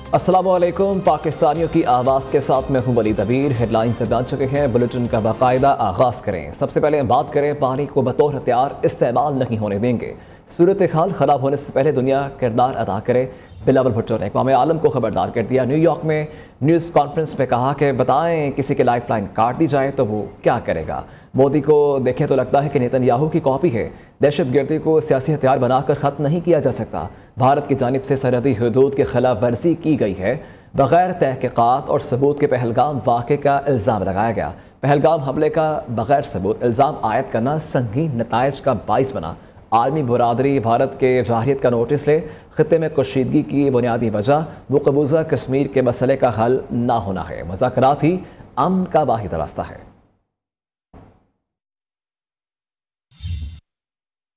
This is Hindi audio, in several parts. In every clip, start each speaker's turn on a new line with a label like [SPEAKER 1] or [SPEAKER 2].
[SPEAKER 1] अस्सलामु अलैकुम। पाकिस्तानियों की आवाज़ के साथ मैं हूं वलीद अबीर। हेडलाइन से जान चुके हैं, बुलेटिन का बाकायदा आगाज़ करें। सबसे पहले बात करें, पानी को बतौर हथियार इस्तेमाल नहीं होने देंगे। सूरत हाल ख़राब होने से पहले दुनिया किरदार अदा करे। बिलावल भुट्टो ने अक़वाम आलम को खबरदार कर दिया। न्यूयॉर्क में न्यूज़ कॉन्फ्रेंस में कहा कि बताएं किसी की लाइफ लाइन काट दी जाए तो वो क्या करेगा। मोदी को देखें तो लगता है कि नेतन्याहू की कॉपी है। दहशत गर्दी को सियासी हथियार बनाकर ख़त्म नहीं किया जा सकता। भारत की जानिब से सरहदी हदूद की खिलाफ वर्जी की गई है। बग़ैर तहक़ीक़ात और सबूत के पहलगाम वाक़े का इल्ज़ाम लगाया गया। पहलगाम हमले का बग़ैर सबूत इल्ज़ाम आयद करना संगीन नताइज का बाइस बना। आलमी बरादरी भारत के जाहिरियत का नोटिस ले। ख़ित्ते में कशीदगी की बुनियादी वजह मकबूजा कश्मीर के मसले का हल ना होना है। मुज़ाकरात ही अमन का वाहिद रास्ता है।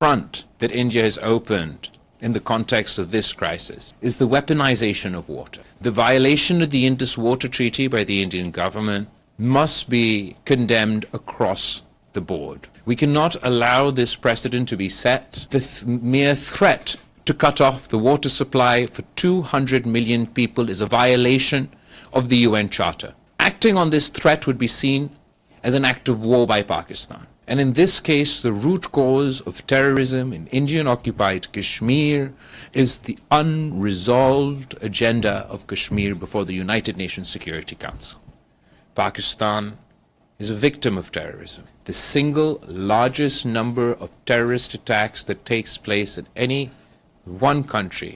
[SPEAKER 2] Front that India has opened in the context of this crisis is the weaponization of water. The violation of the Indus Water Treaty by the Indian government must be condemned across the board. We cannot allow this precedent to be set. The mere threat to cut off the water supply for 200 million people is a violation of the UN Charter. Acting on this threat would be seen as an act of war by Pakistan. And in this case, the root cause of terrorism in Indian-occupied Kashmir is the unresolved agenda of Kashmir before the United Nations Security Council. Pakistan is a victim of terrorism. The single largest number of terrorist attacks that takes place in any one country.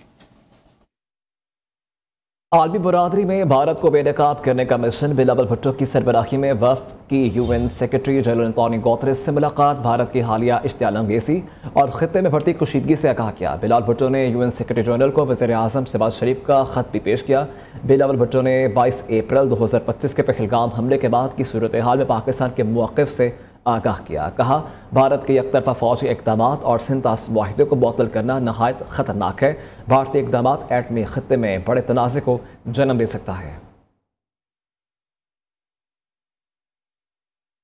[SPEAKER 1] आलमी बरादरी में भारत को बेनकाब करने का मिशन। बिलावल भुट्टो की सरबराही में वफ्द की UN secretary general Antonio Guterres से मुलाकात। भारत की हालिया इश्तियाल अंगेज़ी और ख़ित्ते में बढ़ती कशीदगी से आगाह किया। बिलावल भुट्टो ने यूएन सेक्रेटरी जनरल को वज़ीर आज़म शहबाज शरीफ का ख़त भी पेश किया। बिलावल भुट्टो ने 22 अप्रैल 2025 के पहलगाम हमले के बाद की सूरत हाल में पाकिस्तान के मौक़िफ़ से आगाह किया। कहा, भारत के एकतरफा फ़ौजी इक़दामात और सिंतास माहिदे को मुअत्तल करना नहायत ख़तरनाक है। भारतीय इक़दामात एटमी ख़ित्ते में बड़े तनाज़े को जन्म दे सकता है।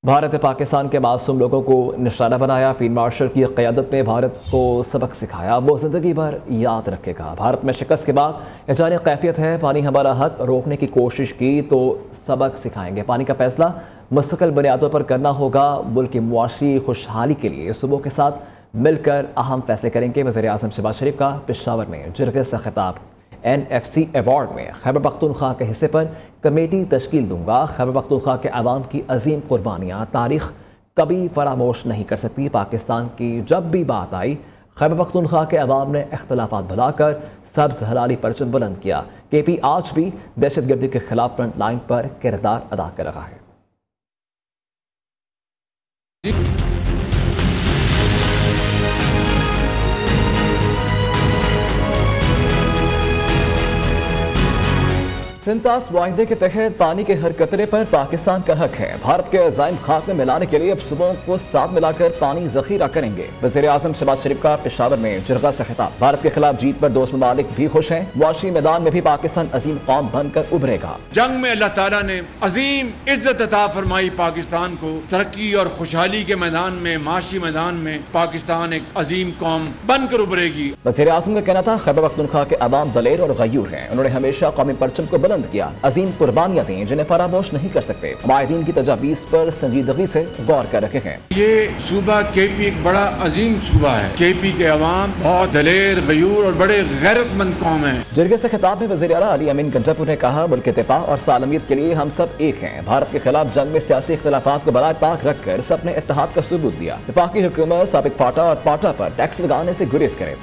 [SPEAKER 1] भारत ने पाकिस्तान के मासूम लोगों को निशाना बनाया। फील्ड मार्शल की क़यादत में भारत को सबक सिखाया, वो ज़िंदगी भर याद रखेगा। भारत में शिकस्त के बाद यह जाने कैफियत है, पानी हमारा हक रोकने की कोशिश की तो सबक सिखाएंगे। पानी का फैसला मुस्तकिल बुनियादों पर करना होगा। मुल्क की मुआशी खुशहाली के लिए सूबों के साथ मिलकर अहम फैसले करेंगे। वज़ीर आज़म शहबाज शरीफ का पेशावर में जिरगे से खिताब। NFC अवार्ड में खैबर पख्तूनख्वा के हिस्से पर कमेटी तश्कील दूंगा। खैबर पख्तूनख्वा के अवाम की अजीम कुर्बानियाँ तारीख़ कभी फरामोश नहीं कर सकती। पाकिस्तान की जब भी बात आई, खैबर पख्तूनख्वा के अवाम ने इख्तलाफात भुलाकर सब्ज़ हलाली परचम बुलंद किया। KP आज भी दहशत गर्दी के खिलाफ फ्रंट लाइन पर किरदार अदा कर रहा है। सिंतास मुआहिदे के तहत पानी के हर कतरे पर पाकिस्तान का हक है। भारत के अज़ाइम खाक में मिलाने के लिए अब सूबों को साथ मिलाकर पानी ज़ख़ीरा करेंगे। वज़ीर आज़म शहबाज शरीफ का पेशावर में जिरगा से खिताब। भारत के खिलाफ जीत पर दोस्त ममालिक भी खुश हैं। मुआशी मैदान में भी पाकिस्तान अजीम कौम बनकर उभरेगा।
[SPEAKER 3] जंग में अल्लाह ताला ने अजीम इज्जत अता फरमाई पाकिस्तान को। तरक्की और खुशहाली के मैदान में, माशी मैदान में पाकिस्तान एक अजीम कौम बनकर उभरेगी।
[SPEAKER 1] वज़ीर आज़म का कहना था, खैबर पख्तूनख्वा के अवाम दलेर और गयूर हैं। उन्होंने हमेशा कौमी परचम को बुलंद किया, अजीम कुर्बानियां दी जिन्हें फरामोश नहीं कर सकते। माहिदीन की तजावीज़ पर संजीदगी से गौर कर रखे हैं।
[SPEAKER 3] ये सूबा KP एक बड़ा अजीम सूबा है। KP के अवाम बहुत दलेर, गयूर और बड़े गैरतमंद कौम है।
[SPEAKER 1] जिरगे से खिताब में वज़ीर आला अली अमीन गंजापुर ने कहा, मुल्क के दिफा और सालमियत के लिए हम सब एक हैं। भारत के खिलाफ जंग में सियासी इख्तलाफात को बराए ताक रखकर सबने इत्तेहाद का सबूत दिया। वफाकी हुकूमत साबिक फाटा और पाटा पर टैक्स लगाने से गुरेज करे।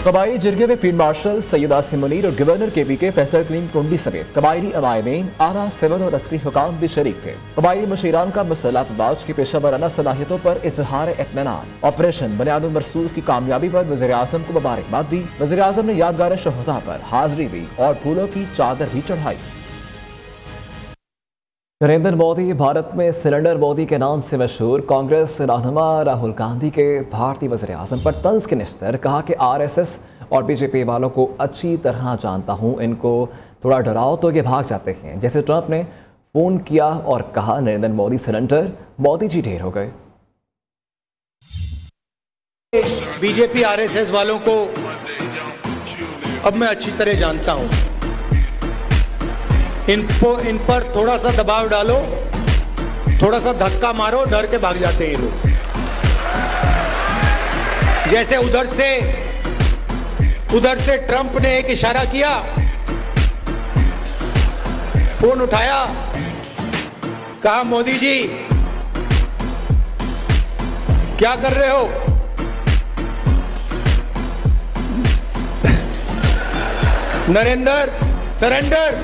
[SPEAKER 1] कबायली जिरगे में फील्ड मार्शल सैयद आसिम मुनीर और गवर्नर KP के फैसल कलीम कुंडी समेत कबायली अमायदीन, आला, सिविल और अस्करी हुकाम भी शरीक थे। कबायली मुशीरान का मुसल्लह अफवाज की पेशा वराना सलाहियतों पर इजहार इत्मीनान। ऑपरेशन बुनियाद मरसूस की कामयाबी पर वज़ीर आज़म को मुबारकबाद दी। वज़ीर आज़म ने यादगार शहदा पर हाजिरी दी और फूलों की चादर भी चढ़ाई। नरेंद्र मोदी भारत में सिलेंडर मोदी के नाम से मशहूर कांग्रेस रहनुमा राहुल गांधी के भारतीय वज़ीर आज़म पर तंज के निस्तर। कहा कि RSS और BJP वालों को अच्छी तरह जानता हूं, इनको थोड़ा डराओ तो ये भाग जाते हैं। जैसे ट्रंप ने फ़ोन किया और कहा नरेंद्र मोदी सिलेंडर, मोदी जी ढेर हो गए।
[SPEAKER 4] बीजेपी आरएसएस वालों को अब मैं अच्छी तरह जानता हूं। इन पर थोड़ा सा दबाव डालो, थोड़ा सा धक्का मारो, डर के भाग जाते हैं ये लोग। जैसे उधर से ट्रंप ने एक इशारा किया, फोन उठाया, कहा मोदी जी क्या कर रहे हो? नरेंद्र सरेंडर,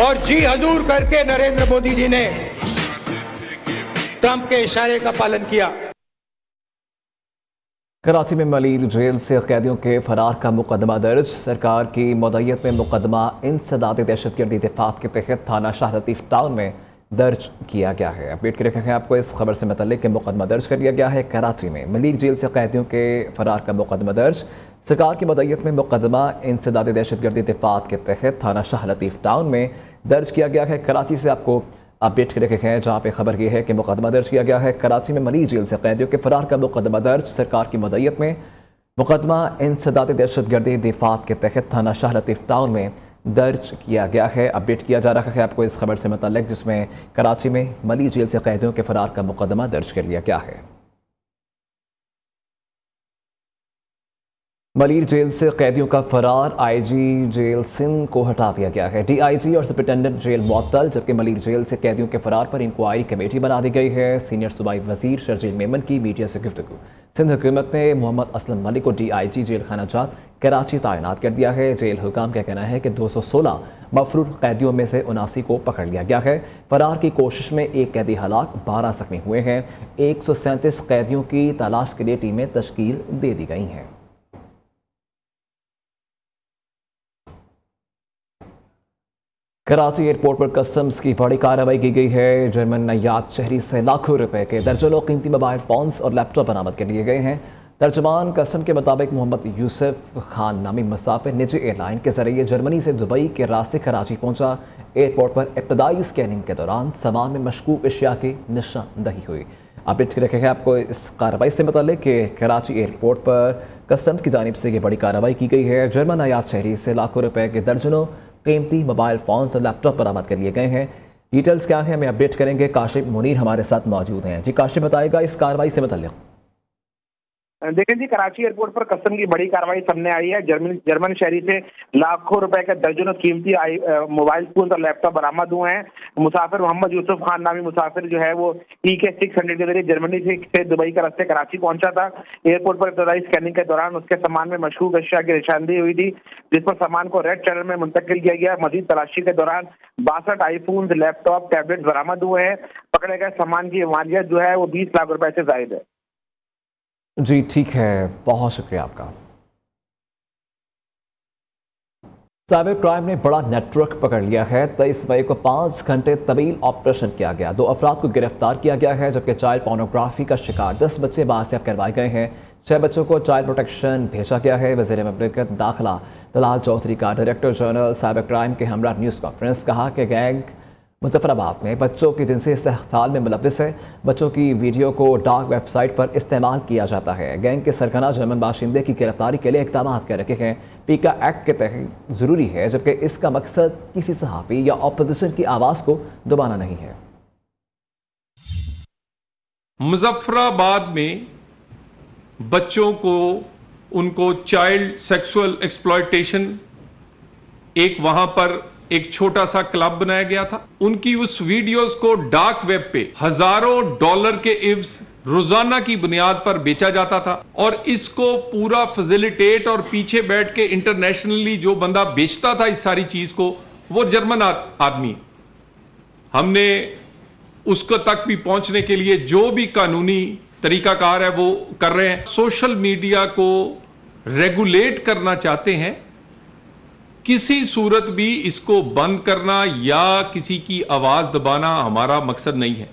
[SPEAKER 4] और जी हजूर करके नरेंद्र मोदी जी ने ट्रंप के इशारे का पालन किया।
[SPEAKER 1] कराची में मलिर जेल से कैदियों के फरार का मुकदमा दर्ज। सरकार की मदयत में मुकदमा इंसदाद दहशतगर्दी दफात के तहत थाना शाह लतीफ टाउन में दर्ज किया गया है। अपडेट कर रखे हैं आपको इस खबर से मतलब कि मुकदमा दर्ज कर दिया गया है। कराची में मलिर जेल से कैदियों के फरार का मुकदमा दर्ज। सरकार की मदयत में मुकदमा इंसदाद दहशतगर्दी दफात के तहत थाना शाह लतीफ टाउन में दर्ज किया गया है। कराची से आपको अपडेट कर रखे हैं जहाँ पे खबर ये है कि मुकदमा दर्ज किया गया है। कराची में मलिर जेल से कैदियों के फरार का मुकदमा दर्ज। सरकार की मदयत में मुकदमा इंसदाद दहशतगर्दी दफात के तहत थाना शाह लतीफ टाउन में दर्ज किया गया है। अपडेट किया जा रहा है आपको इस खबर से मतलब, जिसमें कराची में मलिर जेल से कैदियों के फरार का मुकदमा दर्ज कर लिया गया है। मलिर जेल से कैदियों का फरार, आईजी जेल सिंध को हटा दिया गया है। डीआईजी और सुपरिटेंडेंट जेल मुअत्तल, जबकि मलिर जेल से कैदियों के फरार पर इंक्वायरी कमेटी बना दी गई है। सीनियर सूबाई वजीर शर्जील मेमन की मीडिया से गुफ्तगू। सिंध हुकूमत ने मोहम्मद असलम मलिक को डीआईजी जेल खाना जात कराची तैनात कर दिया है। जेल हुकाम का कहना है कि 216 मफरूर कैदियों में से 79 को पकड़ लिया गया है। फरार की कोशिश में एक कैदी हलाक, 12 जख्मी हुए हैं। 137 कैदियों की तलाश के लिए टीमें तश्कील दे दी गई हैं। कराची एयरपोर्ट पर कस्टम्स की बड़ी कार्रवाई की गई है। जर्मन नयात शहरी से लाखों रुपए के दर्जनों कीमती मोबाइल फोन्स और लैपटॉप बरामद कर लिए गए हैं। तर्जुमान कस्टम के मुताबिक मोहम्मद यूसुफ खान नामी मुसाफिर निजी एयरलाइन के जरिए जर्मनी से दुबई के रास्ते कराची पहुंचा। एयरपोर्ट पर इब्तदाई स्कैनिंग के दौरान सामान में मशकूक अशिया की निशानदही हुई। अपडेट रखे हैं आपको इस कार्रवाई से मतलब कि कराची एयरपोर्ट पर कस्टम्स की जानिब से ये बड़ी कार्रवाई की गई है। जर्मन नयात शहरी से लाखों रुपए के दर्जनों कीमती मोबाइल फोन्स और लैपटॉप बरामद कर लिए गए हैं। डिटेल्स क्या है हमें अपडेट करेंगे। काशिफ मुनीर हमारे साथ मौजूद हैं। जी काशिफ, बताएगा इस कार्रवाई से मतलब।
[SPEAKER 5] देखें जी, कराची एयरपोर्ट पर कस्टम की बड़ी कार्रवाई सामने आई है। जर्मन शहरी से लाखों रुपए के दर्जनों कीमती मोबाइल फोन और लैपटॉप बरामद हुए हैं। मुसाफिर मोहम्मद यूसुफ खान नामी मुसाफिर जो है वो TK 600 के जरिए जर्मनी से दुबई के रास्ते कराची पहुंचा था। एयरपोर्ट पर इब्तदाई स्कैनिंग के दौरान उसके सामान में मशकूक अशिया की निशानदेही हुई थी, जिस पर सामान को रेड चैनल में मुंतकिल किया गया। मजीद तलाशी के दौरान 62 आईफोन, लैपटॉप, टैबलेट बरामद हुए हैं। पकड़े गए सामान की मालियत जो है वो 20 लाख रुपए से जायद है।
[SPEAKER 1] जी ठीक है, बहुत शुक्रिया आपका। साइबर क्राइम ने बड़ा नेटवर्क पकड़ लिया है। 23 मई को 5 घंटे तवील ऑपरेशन किया गया। 2 अफराद को गिरफ्तार किया गया है, जबकि चाइल्ड पोर्नोग्राफी का शिकार 10 बच्चे बाहर करवाए गए हैं। 6 बच्चों को चाइल्ड प्रोटेक्शन भेजा गया है। वज़ीर ममलकत दाखिला तलाल चौधरी का डायरेक्टर जनरल साइबर क्राइम के हमरा न्यूज़ कॉन्फ्रेंस कहा कि गैंग मुजफ्फराबाद में बच्चों की जिनसी इस्तेहसाल में मुलव्विस है। बच्चों की वीडियो को डार्क वेबसाइट पर इस्तेमाल किया जाता है। गैंग के सरगना जर्मन बाशिंदे की गिरफ्तारी के लिए इक़दाम कर रखे हैं। पीका एक्ट के तहत ज़रूरी है, जबकि इसका मकसद किसी सहाफ़ी या अपोजिशन की आवाज़ को दबाना नहीं है।
[SPEAKER 6] मुजफ्फराबाद में बच्चों को उनको चाइल्ड सेक्सुअल एक्सप्लॉयटेशन एक वहां पर एक छोटा सा क्लब बनाया गया था। उनकी उस वीडियोस को डार्क वेब पे हजारों डॉलर के इव्स रोजाना की बुनियाद पर बेचा जाता था और इसको पूरा फैसिलिटेट और पीछे बैठ के इंटरनेशनली जो बंदा बेचता था इस सारी चीज को, वो जर्मन आदमी। हमने उसको तक भी पहुंचने के लिए जो भी कानूनी तरीकाकार है वो कर रहे हैं। सोशल मीडिया को रेगुलेट करना चाहते हैं। किसी सूरत भी इसको बंद करना या किसी की आवाज दबाना हमारा मकसद नहीं है।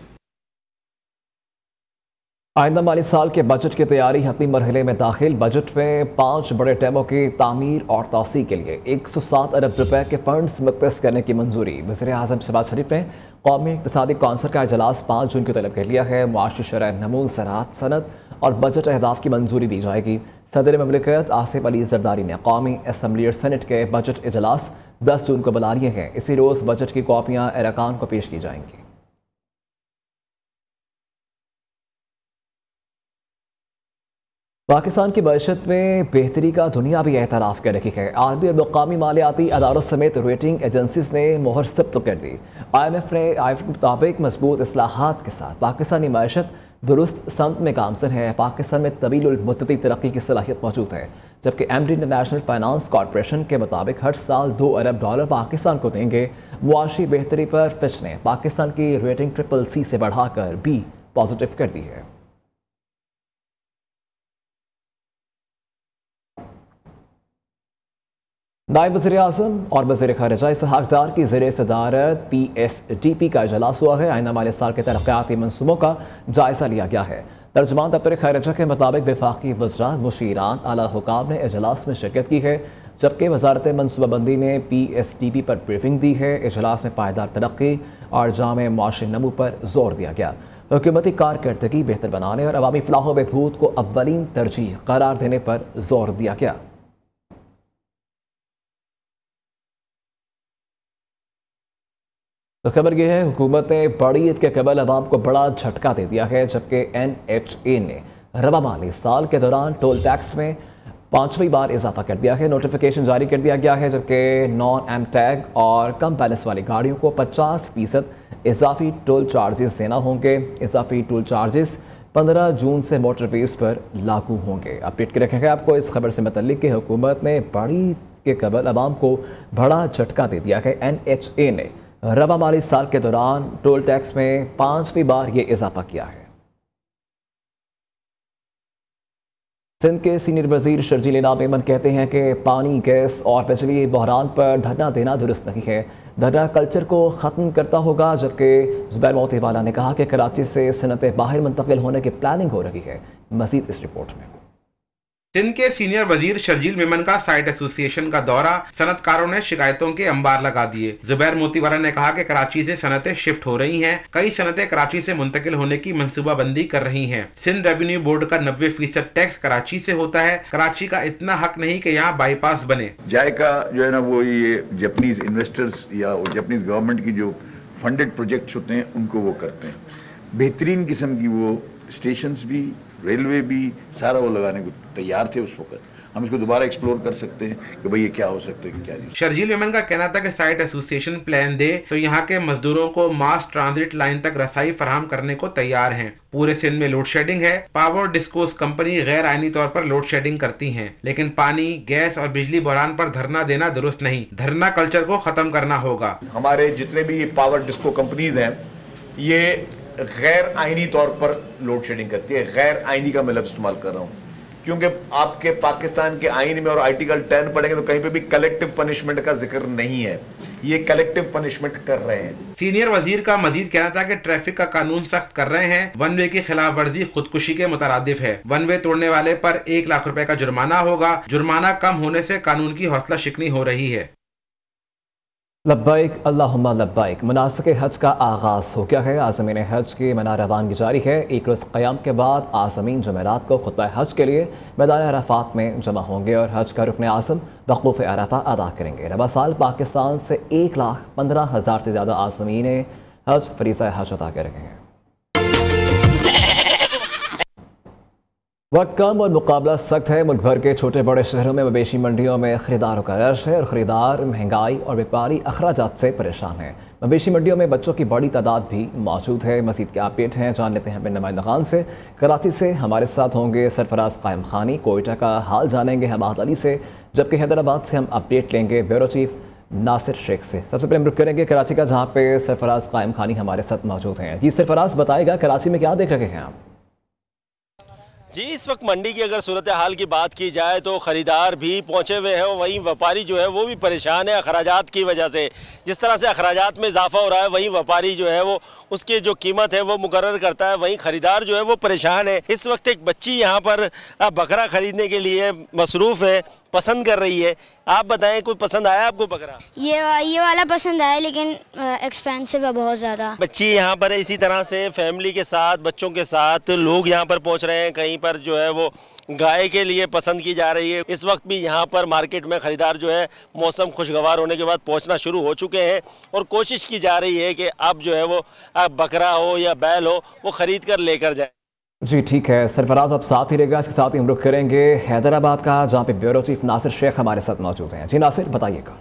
[SPEAKER 1] आइंदा माली साल के बजट की तैयारी हतमी मरहले में दाखिल। बजट में 5 बड़े डैमों की तामीर और तोसी के लिए 107 अरब रुपए के फंड्स मुख्तस करने की मंजूरी। वज़ीर-ए-आज़म शहबाज शरीफ ने कौमी इक़्तिसादी कौंसिल का इजलास 5 जून की तलब कर लिया है। मुआशी शरह नमू, ज़राअत, सनत और बजट अहदाफ की मंजूरी दी जाएगी। सदर ममलिकत आसिफ अली जरदारी ने कौमी असम्बली और सेनेट के बजट इजलास 10 जून को बुला लिए हैं। इसी रोज़ बजट की कॉपियाँ अरकान को पेश की जाएंगी। पाकिस्तान की मईशत में बेहतरी का दुनिया भी एतराफ़ कर रही है। आलमी और मुकामी मालियाती अदारों समेत रेटिंग एजेंसीज ने मोहर जब्त कर दी। IMF के मुताबिक मजबूत इस्लाहात के साथ पाकिस्तानी मईशत दुरुस्त समत में गामजन है। पाकिस्तान में तवील मुद्दती तरक्की की सलाहियत मौजूद है, जबकि एमडी इंटरनेशनल फाइनेंस कॉरपोरेशन के मुताबिक हर साल $2 अरब पाकिस्तान को देंगे। मुआशी बेहतरी पर फिच ने पाकिस्तान की रेटिंग CCC से बढ़ाकर B पॉजिटिव कर दी है। नायब वज़ीर-ए-आज़म और वज़ीर ख़ारिजा इसहाक़ डार की ज़ेर सदारत PSDP का इजलास हुआ है। आइंदा माली साल के तरक्याती मनसूबों का जायज़ा लिया गया है। तर्जुमान दफ्तर ख़ारिजा के मुताबिक वफाकी वज़रा, मुशीरान, आला हुकाम ने इजलास में शिरकत की है, जबकि वज़ारत मनसूबाबंदी ने PSDP पर ब्रीफिंग दी है। इजलास में पायदार तरक्की और जामे मुआशी नमू पर जोर दिया गया। हुकूमती कारकर्दगी बेहतर बनाने और अवामी फलाह बहबूद को अव्वलीन तरजीह करार देने पर जोर दिया गया। तो खबर यह है, हुकूमत ने बड़ी ईद के कबल अवाम को बड़ा झटका दे दिया है, जबकि NHA ने रवा माली साल के दौरान टोल टैक्स में 5वीं बार इजाफा कर दिया है। नोटिफिकेशन जारी कर दिया गया है, जबकि नॉन एम टैग और कम बैलेंस वाली गाड़ियों को 50% इजाफी टोल चार्जेस देना होंगे। इजाफी टोल चार्जेस 15 जून से मोटरवेज पर लागू होंगे। अपडेट कर रखेंगे आपको इस खबर से मतलब कि हुकूमत ने बड़ी ईद के कबल अवाम को बड़ा झटका दे दिया है। NHA ने रवा माली साल के दौरान टोल टैक्स में 5वीं बार ये इजाफा किया है। सिंध के सीनियर वजीर शर्जील इनाम मेमन कहते हैं कि पानी, गैस और बिजली बहरान पर धरना देना दुरुस्त नहीं है, धरना कल्चर को ख़त्म करता होगा। जबकि जुबैर मोतीवाला ने कहा कि कराची से सनतें बाहर मुंतकिल होने की प्लानिंग हो रही है। मज़ीद इस रिपोर्ट में।
[SPEAKER 7] सिंध के सीनियर वजीर शर्जील मेमन का साइट एसोसिएशन का दौरा, सनतकारों ने शिकायतों के अंबार लगा दिए। जुबैर मोतीवाला ने कहा कि कराची से सनतें शिफ्ट हो रही हैं, कई सनतें कराची से मुंतकिल होने की मंसूबाबंदी कर रही हैं। सिंध रेवेन्यू बोर्ड का 90% टैक्स कराची से होता है। कराची का इतना हक नहीं कि यहाँ बाईपास बने।
[SPEAKER 8] जायका जो है ना, वो ये जापानीज इन्वेस्टर्स या जापानीज गवर्नमेंट की जो फंडेड प्रोजेक्ट्स होते हैं उनको वो करते हैं। बेहतरीन किस्म की वो स्टेशंस भी, रेलवे भी, सारा वो लगाने को तैयार थे उस वक्त। हम इसको दोबारा एक्सप्लोर कर सकते हैं कि भाई ये क्या हो सकता है, क्या नहीं।
[SPEAKER 7] शर्जील मेमन का कहना था कि साइट एसोसिएशन प्लान दे तो यहाँ के मजदूरों को मास ट्रांजिट लाइन तक रसाई फराहम करने को तैयार हैं। पूरे सिंध में लोड शेडिंग है। पावर डिस्कोस कंपनी गैर आईनी तौर पर लोड शेडिंग करती हैं, लेकिन पानी, गैस और बिजली बहरान पर धरना देना दुरुस्त नहीं। धरना कल्चर को खत्म करना होगा।
[SPEAKER 9] हमारे जितने भी पावर डिस्को कंपनीज हैं ये गैर आईनी तौर पर लोड शेडिंग करती है। गैर आईनी का मैं लफ्ज़ इस्तेमाल कर रहा हूँ क्योंकि आपके पाकिस्तान के आईन में और आर्टिकल 10 पढ़ेंगे तो कहीं पे भी कलेक्टिव पनिशमेंट का जिक्र नहीं है। ये कलेक्टिव पनिशमेंट कर रहे हैं।
[SPEAKER 7] सीनियर वजीर का मजीद कहना था कि ट्रैफिक का कानून सख्त कर रहे हैं। वन वे की खिलाफ वर्जी खुदकुशी के मुतरादिफ है। वन वे तोड़ने वाले पर 1 लाख रुपए का जुर्माना होगा। जुर्माना कम होने से कानून की हौसला शिकनी हो रही है।
[SPEAKER 1] लब्बाइक अल्लाहुम्मा लब्बाइक। मनासिक हज का आगाज़ हो गया है। आज़मीन हज की मना रवानगी जारी है। एक रोज़ क़याम के बाद आज़मीन जुमेरात को खुतबा हज के लिए मैदान अराफात में जमा होंगे और हज का रुकन आज़म वक़ूफ़ अराफा अदा करेंगे। रबा साल पाकिस्तान से 1,15,000 से ज़्यादा आज़मीन हज फरीज़ा हज अदा करेंगे। वक्त कम और मुकाबला सख्त है। मुल्क भर के छोटे बड़े शहरों में मवेशी मंडियों में खरीदारों का रश है और ख़रीदार महंगाई और व्यापारी अखराजात से परेशान हैं। मवेशी मंडियों में बच्चों की बड़ी तादाद भी मौजूद है। मज़ीद क्या अपडेट हैं जान लेते हैं अपने नुमाइंदा खान से। कराची से हमारे साथ होंगे सरफराज कायम खानी। कोयटा का हाल जानेंगे हमाद अली से, जबकि हैदराबाद से हम अपडेट लेंगे ब्यूरो चीफ नासिर शेख से। सबसे पहले रुक करेंगे कराची का, जहाँ पे सरफराज कायम खानी हमारे साथ मौजूद हैं। जी सरफराज, बताएगा कराची में क्या देख रहे हैं आप?
[SPEAKER 10] जी, इस वक्त मंडी की अगर सूरत हाल की बात की जाए तो ख़रीदार भी पहुँचे हुए हैं, वहीं व्यापारी जो है वो भी परेशान है अखराजात की वजह से। जिस तरह से अखराजात में इजाफा हो रहा है, वहीं व्यापारी जो है वो उसकी जो कीमत है वो मुकर्रर करता है, वहीं ख़रीदार जो है वो परेशान है। इस वक्त एक बच्ची यहाँ पर बकरा ख़रीदने के लिए मसरूफ़ है, पसंद कर रही है। आप बताएं, कोई पसंद आया आपको बकरा?
[SPEAKER 11] ये वाला पसंद आया, लेकिन एक्सपेंसिव है बहुत ज़्यादा।
[SPEAKER 10] बच्ची यहाँ पर इसी तरह से फैमिली के साथ, बच्चों के साथ लोग यहाँ पर पहुँच रहे हैं। कहीं पर जो है वो गाय के लिए पसंद की जा रही है। इस वक्त भी यहाँ पर मार्केट में ख़रीदार जो है मौसम खुशगवार होने के बाद पहुँचना शुरू हो चुके हैं और कोशिश की जा रही है कि अब जो है वो बकरा हो या बैल हो वो ख़रीद कर लेकर जाए।
[SPEAKER 1] जी ठीक है सरफराज, अब साथ ही रहेगा। इसके साथ ही हम रुख करेंगे हैदराबाद का, जहाँ पे ब्यूरो चीफ नासिर शेख हमारे साथ मौजूद हैं। जी नासिर, बताइएगा।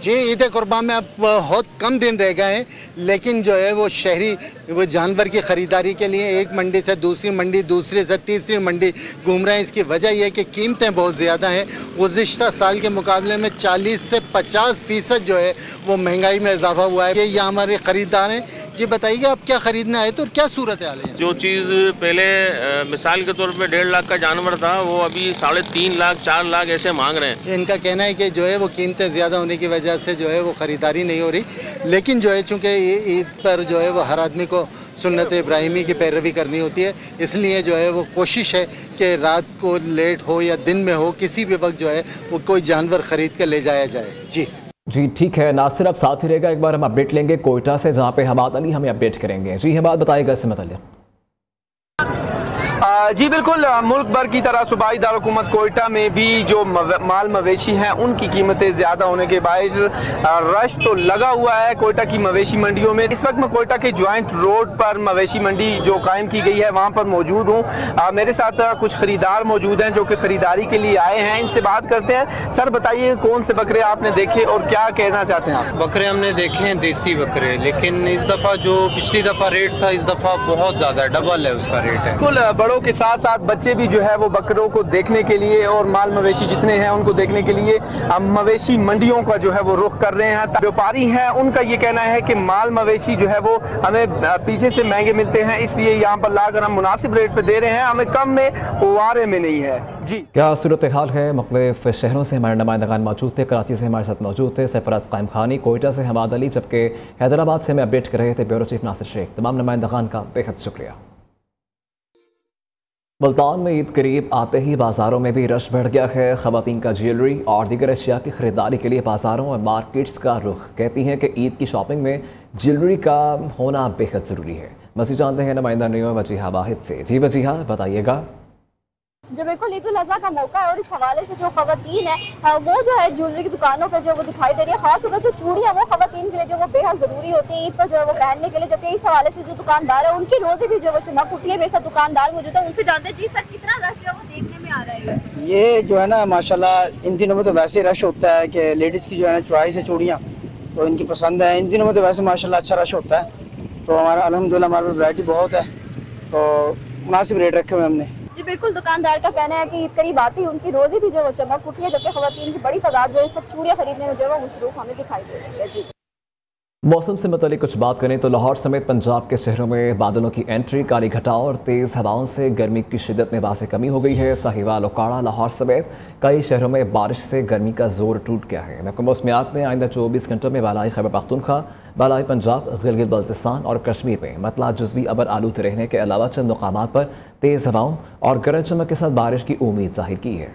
[SPEAKER 12] जी, ईद कुर्बान में अब बहुत कम दिन रह गए हैं, लेकिन जो है वो शहरी वो जानवर की ख़रीदारी के लिए एक मंडी से दूसरी मंडी, दूसरे से तीसरी मंडी घूम रहे हैं। इसकी वजह यह है कि कीमतें बहुत ज़्यादा हैं। गुज़िश्ता साल के मुकाबले में 40 से 50% जो है वो महंगाई में इजाफा हुआ है। ये हमारे ख़रीदार हैं। जी बताइए, आप क्या ख़रीदना आए तो क्या सूरत हाल है?
[SPEAKER 13] जो चीज़ पहले मिसाल के तौर पर 1.5 लाख का जानवर था, वो अभी 3.5 लाख 4 लाख ऐसे मांग रहे हैं।
[SPEAKER 12] इनका कहना है कि जो है वो कीमतें ज़्यादा होने की वजह से जो है वो ख़रीदारी नहीं हो रही, लेकिन जो है चूँकि ईद पर जो है वो हर आदमी को सुन्नत इब्राहिमी की पैरवी करनी होती है, इसलिए जो है वो कोशिश है कि रात को लेट हो या दिन में हो, किसी भी वक्त जो है वो कोई जानवर ख़रीद कर ले जाया जाए। जी
[SPEAKER 1] ठीक है नासिर, अब साथ ही रहेगा। एक बार हम अपडेट लेंगे कोयटा से, जहाँ पे हमाद अली हमें अपडेट करेंगे। जी हमाद, बताइएगा इससे मतलब।
[SPEAKER 14] जी बिल्कुल, मुल्क भर की तरह सूबाई दारकूमत कोयटा में भी जो माल मवेशी हैं उनकी कीमतें ज़्यादा होने के बायस रश तो लगा हुआ है कोयटा की मवेशी मंडियों में। इस वक्त मैं कोयटा के जॉइंट रोड पर मवेशी मंडी जो कायम की गई है वहाँ पर मौजूद हूँ। मेरे साथ कुछ ख़रीदार मौजूद हैं जो कि ख़रीदारी के लिए आए हैं। इनसे बात करते हैं। सर बताइए, कौन से बकरे आपने देखे और क्या कहना चाहते हैं आप?
[SPEAKER 15] बकरे हमने देखे हैं देसी बकरे, लेकिन इस दफ़ा जो पिछली दफ़ा रेट था, इस दफ़ा बहुत ज़्यादा डबल है उसका रेट है।
[SPEAKER 14] बिल्कुल, बड़ों के साथ साथ बच्चे भी जो है वो बकरों को देखने के लिए और माल मवेशी जितने हैं उनको देखने के लिए मवेशी मंडियों का जो है वो रुख कर रहे हैं। व्यापारी हैं, उनका ये कहना है कि माल मवेशी जो है वो हमें पीछे से महंगे मिलते हैं, इसलिए यहाँ पर लाकर हम मुनासिब रेट पे दे रहे हैं, हमें कम में वारे में नहीं है। जी
[SPEAKER 1] क्या सूरत हाल है? मुख्तलिफ शहरों से हमारे नुमाइंदगान मौजूद थे। कराची से हमारे साथ मौजूद थे सरफराज कायम खानी, कोयटा से हमाद अली, जबकि हैदराबाद से हमें अपडेट कर रहे थे ब्यूरो चीफ नासिर शेख। तमाम नुमाइंदगान का बेहद शुक्रिया। मुल्तान में ईद करीब आते ही बाज़ारों में भी रश बढ़ गया है। ख़वातीन का ज्वेलरी और दीगर अशिया की ख़रीदारी के लिए बाज़ारों और मार्केट्स का रुख। कहती हैं कि ईद की शॉपिंग में ज्वेलरी का होना बेहद ज़रूरी है। मज़ीद जानते हैं नुमाइंदा न्यूज़ वजीहा वाहिद से। जी वजीहा, बताइएगा।
[SPEAKER 16] जो बिल्कुल ईद उल अज़हा का मौका है और इस हवाले से जो ख़वातीन है वो जो है ज्वेलरी की दुकानों पर जो वो दिखाई दे रही है, खास तौर पर जो चूड़ियाँ वो ख़वातीन के लिए जो वो बेहद ज़रूरी होती है ईद पर जो है वो पहनने के लिए। जबकि इस हवाले से जो दुकानदार है उनकी रोज़ी भी जो वो चमक उठी है। मेरे साथ दुकानदार मौजूद है, उनसे जानते हैं जी सर कितना रश जो है वो देखने में आ रहा है?
[SPEAKER 17] ये जो है ना माशाल्लाह इन दिनों में तो वैसे रश होता है कि लेडीज़ की जो है ना चॉइस है चूड़ियाँ, तो इनकी पसंद है। इन दिनों में तो वैसे माशाल्लाह अच्छा रश होता है, तो हमारा अल्हम्दुलिल्लाह हमारे पास वैरायटी बहुत है, तो मुनासिब रेट रखे हुए हमने।
[SPEAKER 16] जी बिल्कुल, दुकानदार का कहना है कि ईद करीब आती है उनकी रोज़ी भी जो वो चमक उठी है, जबकि ख़वातीन की बड़ी तादाद जो है इस वक्त चूड़ियाँ खरीदने में जो है वो मसरूफ़ हमें दिखाई दे रही है। जी
[SPEAKER 1] मौसम से मुतालिक कुछ बात करें तो लाहौर समेत पंजाब के शहरों में बादलों की एंट्री, काली घटाओं और तेज़ हवाओं से गर्मी की शिद्दत में वाज़ेह कमी हो गई है। साहिवाल, ओकाड़ा, लाहौर समेत कई शहरों में बारिश से गर्मी का जोर टूट गया है। महकमा मौसमियात ने आइंदा 24 घंटों में बालाई खैबर पख्तूनख्वा, बालाई पंजाब, गिलगित बल्तिस्तान और कश्मीर में मतला जुज़वी अबर आलूद रहने के अलावा चंद मकामात पर तेज़ हवाओं और गरज चमक के साथ बारिश की उम्मीद जाहिर की है।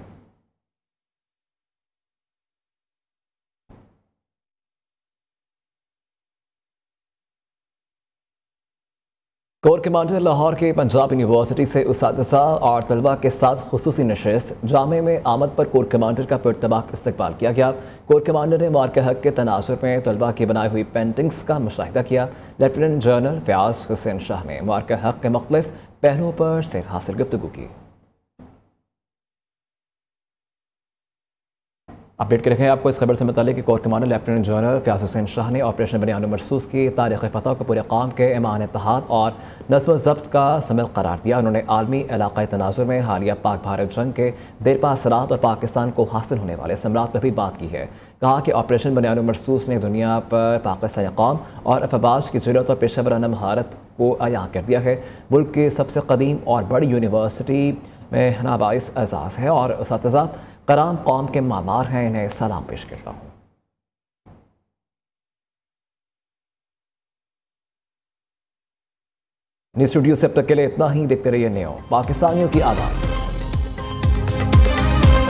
[SPEAKER 1] कोर कमांडर लाहौर के पंजाब यूनिवर्सिटी से उस्तादिज़ा और तलबा के साथ खुसूसी नशिस्त जामे में आमद पर कोर कमांडर का पुरतबाक इस्तकबाल किया गया। कोर कमांडर ने मार्के हक के तनाजुर में तलबा की बनाई हुई पेंटिंग्स का मुशाहिदा किया। लेफ्टिनेंट जनरल फयाज हुसैन शाह ने मार्के हक के मुख्तलिफ पहलुओं पर सैर हासिल गुफ्तगू की। अपडेट कर रहे हैं आपको इस खबर से मुतालिक core commander lieutenant general Fayaz Hussain Shah ने ऑपरेशन बनियान मरसूस की तारीख़ फतह को पूरे काम के ईमान इत्तेहाद और नज़्म ज़ब्त का समल करार दिया। उन्होंने आलमी इलाक़ाई तनाज़ुर में हालिया पाक भारत जंग के देरपा असरात और पाकिस्तान को हासिल होने वाले समरात पर भी बात की है। कहा कि ऑपरेशन बनियान मरसूस ने दुनिया पर पाकिस्तानी कौम और अफवाज की ज़रूरत और पेशा वराना महारत को आया कर दिया है। मुल्क की सबसे कदीम और बड़ी यूनिवर्सिटी में नाबाइस एजाज़ है और उस्ताज़ा कराम कौम के मामार हैं, इन्हें सलाम पेश करता हूँ। न्यूज़ स्टूडियो से अब तक के लिए इतना ही। देखते रहिए न्यू पाकिस्तानियों की आवाज़।